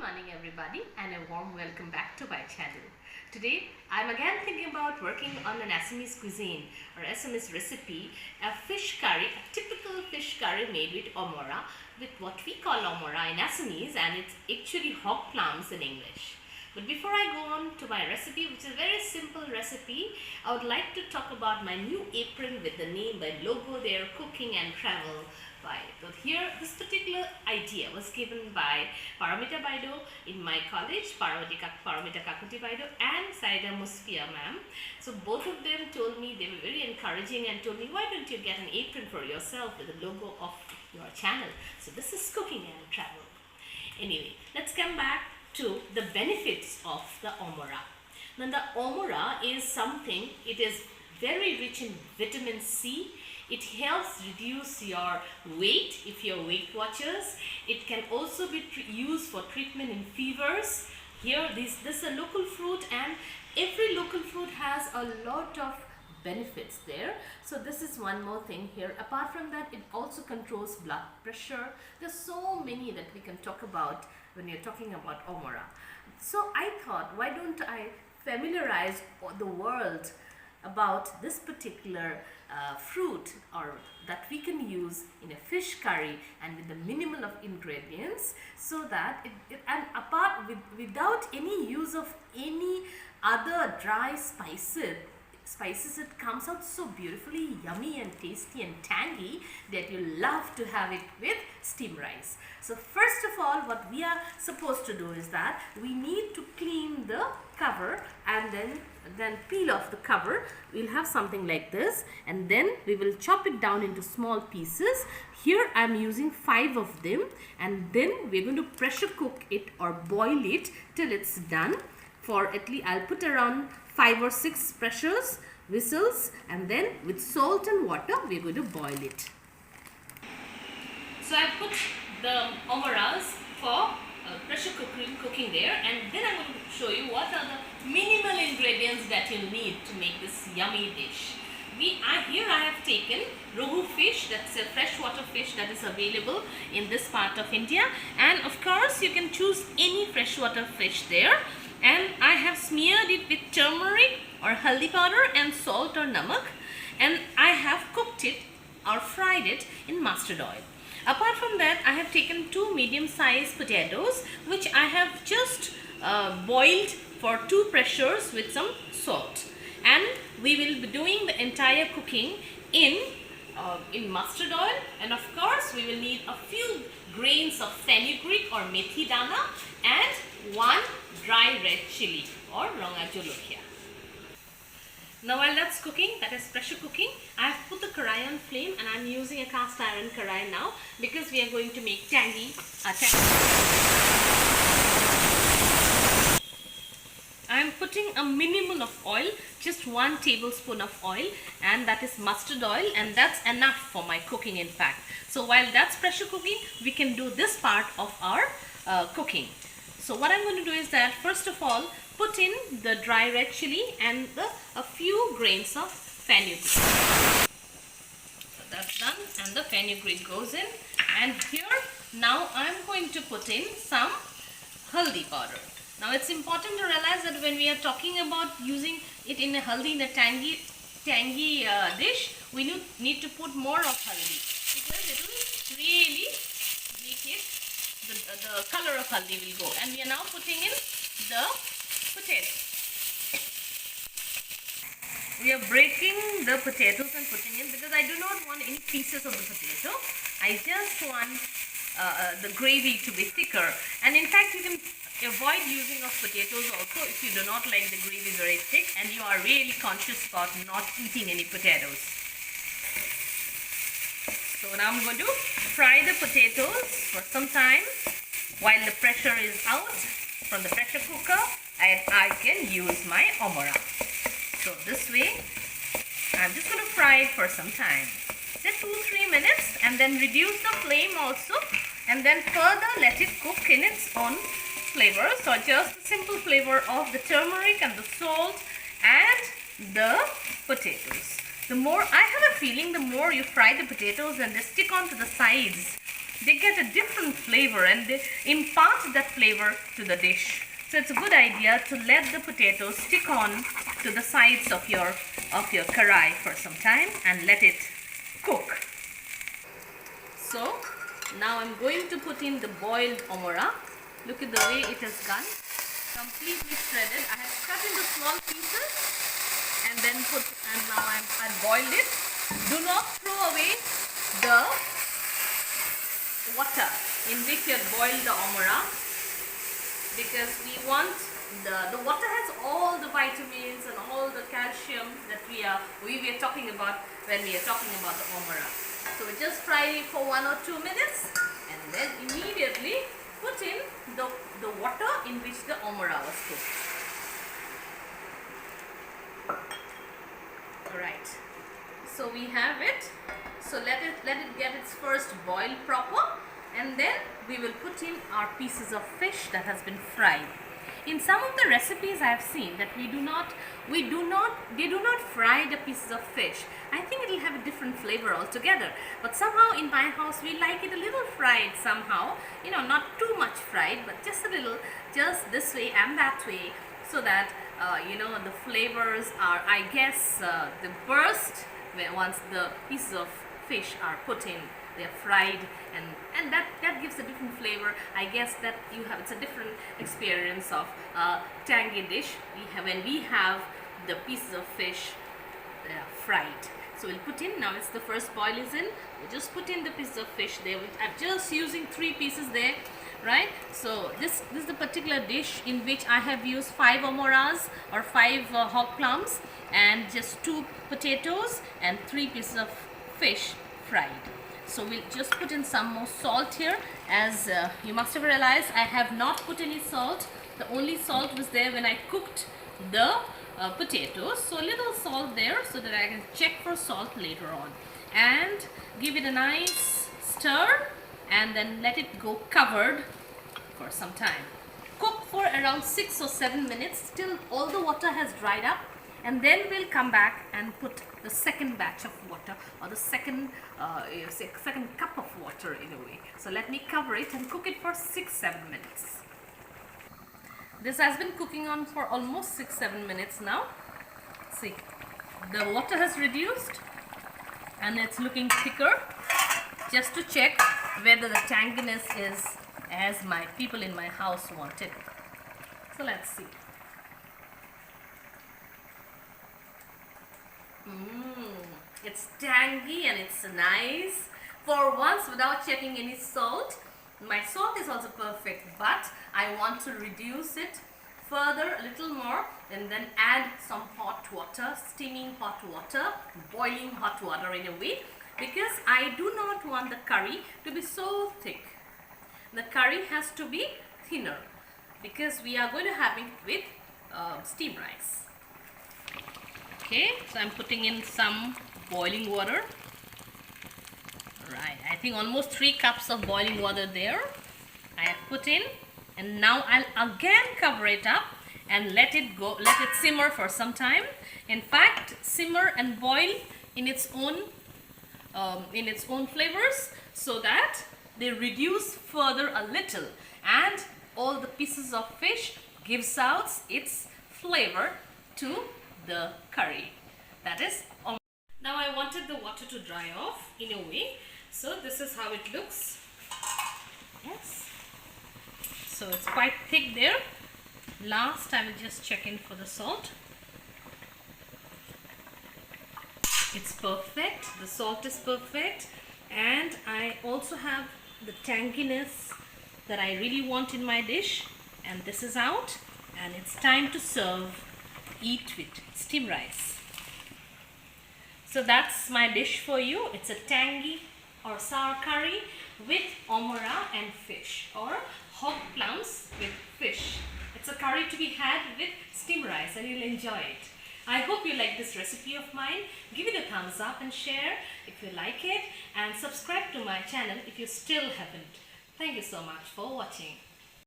morning everybody and a warm welcome back to my channel. Today I'm again thinking about working on an Assamese cuisine or Assamese recipe, a fish curry, a typical fish curry made with omora, with what we call omora in Assamese, and it's actually hog plums in English. But before I go on to my recipe, which is a very simple recipe, I would like to talk about my new apron with the name, my logo there, Cooking and Travel by. So here, this particular idea was given by Paramita Baido in my college, Paramita Kakuti Baido and Saida Musfia ma'am. So both of them told me, they were very encouraging and told me, why don't you get an apron for yourself with the logo of your channel. So this is Cooking and Travel. Anyway, let's come back to the benefits of the omora. Now the omora is something, it is very rich in vitamin C. It helps reduce your weight if you're Weight Watchers. It can also be used for treatment in fevers. Here this is a local fruit, and every local fruit has a lot of benefits there. So this is one more thing here. Apart from that, it also controls blood pressure. There's so many that we can talk about when you're talking about omora. So I thought, why don't I familiarize the world about this particular fruit, or that we can use in a fish curry and with the minimal of ingredients, so that without any use of any other dry spices, it comes out so beautifully yummy and tasty and tangy that you love to have it with steamed rice. So first of all, what we are supposed to do is that we need to clean the cover and then peel off the cover. We'll have something like this, and then we will chop it down into small pieces. Here I am using 5 of them, and then we're going to pressure cook it or boil it till it's done. For at least I'll put around 5 or 6 whistles, and then with salt and water we're going to boil it. So I put the omoras for pressure cooking there, and then I'm going to show you what are the minimal ingredients that you need to make this yummy dish. Here I have taken rohu fish, that's a freshwater fish that is available in this part of India, and of course you can choose any freshwater fish there. And I have smeared it with turmeric or haldi powder and salt or namak, and I have cooked it or fried it in mustard oil. Apart from that, I have taken 2 medium-sized potatoes, which I have just boiled for 2 pressures with some salt. And we will be doing the entire cooking in mustard oil, and of course we will need a few grains of fenugreek or methi dana and 1 dry red chili or ronga jolokia. Now while that's cooking, that is pressure cooking, I have put the karai on flame, and I am using a cast iron karai now because we are going to make tangy. I am putting a minimum of oil, just 1 tablespoon of oil, and that is mustard oil, and that's enough for my cooking in fact. So while that's pressure cooking, we can do this part of our cooking. So what I'm going to do is that first of all, put in the dry red chili and a few grains of fenugreek. So that's done, and the fenugreek goes in. And here now I'm going to put in some haldi powder. Now it's important to realize that when we are talking about using it in a haldi, in a tangy dish, we need to put more of haldi, because it will really make it, the color of haldi will go. And we are now putting in the potato. We are breaking the potatoes and putting in, because I do not want any pieces of the potato. I just want the gravy to be thicker. And in fact, you can avoid using of potatoes also if you do not like the gravy very thick and you are really conscious about not eating any potatoes. So now I'm going to fry the potatoes for some time while the pressure is out from the pressure cooker, and I can use my omora. So this way I'm just going to fry it for some time, say 2-3 minutes, and then reduce the flame also, and then further let it cook in its own flavor. So just the simple flavor of the turmeric and the salt and the potatoes. The more, I have a feeling, the more you fry the potatoes and they stick onto the sides, they get a different flavor and they impart that flavor to the dish. So it's a good idea to let the potatoes stick on to the sides of your karai for some time and let it cook. So now I'm going to put in the boiled amarat. Look at the way it has gone. Completely shredded. I have cut into small pieces and then now I've boiled it. Do not throw away the water in which you have boiled the amarat, because we want the water has all the vitamins and all the calcium that we are talking about when we are talking about the amarat. So we just fry it for 1 or 2 minutes and then immediately put in the water in which the amarat was cooked. Alright, so we have it. So let it get its first boil proper, and then we will put in our pieces of fish that has been fried. In some of the recipes I have seen that they do not fry the pieces of fish. I think it will have a different flavor altogether. But somehow in my house we like it a little fried somehow. Not too much fried, but just a little, just this way and that way, so that the flavors are, I guess, the burst once the pieces of fish are put in. They are fried, and that gives a different flavor. I guess that it's a different experience of tangy dish when we have the pieces of fish fried. So we'll put in, now it's the first boil is in, we'll just put in the pieces of fish there. I'm just using 3 pieces there, right? So this is the particular dish in which I have used 5 amarats or 5 hog plums and just 2 potatoes and 3 pieces of fish fried. So we'll just put in some more salt here. As you must have realized, I have not put any salt. The only salt was there when I cooked the potatoes. So a little salt there so that I can check for salt later on. And give it a nice stir and then let it go covered for some time. Cook for around 6 or 7 minutes till all the water has dried up. And then we'll come back and put the second batch of water, or the second cup of water in a way. So let me cover it and cook it for 6-7 minutes. This has been cooking on for almost 6-7 minutes now. See, the water has reduced and it's looking thicker. Just to check whether the tanginess is as my people in my house want it. So let's see. It's tangy and it's nice. For once, without checking any salt. My salt is also perfect, but I want to reduce it further a little more and then add some hot water, steaming hot water, boiling hot water in a way, because I do not want the curry to be so thick. The curry has to be thinner because we are going to have it with steamed rice. Okay, so I'm putting in some boiling water. Right, I think almost 3 cups of boiling water there I have put in, and now I'll again cover it up and let it simmer for some time. In fact, simmer and boil in its own flavors so that they reduce further a little, and all the pieces of fish gives out its flavor to the curry. That is all. Now I wanted the water to dry off in a way, so this is how it looks. Yes, so it's quite thick there. Last I will just check in for the salt. It's perfect, the salt is perfect, and I also have the tanginess that I really want in my dish, and this is out, and it's time to serve. Eat with steamed rice. So that's my dish for you. It's a tangy or sour curry with amarat and fish, or hog plums with fish. It's a curry to be had with steamed rice and you'll enjoy it. I hope you like this recipe of mine. Give it a thumbs up and share if you like it, and subscribe to my channel if you still haven't. Thank you so much for watching.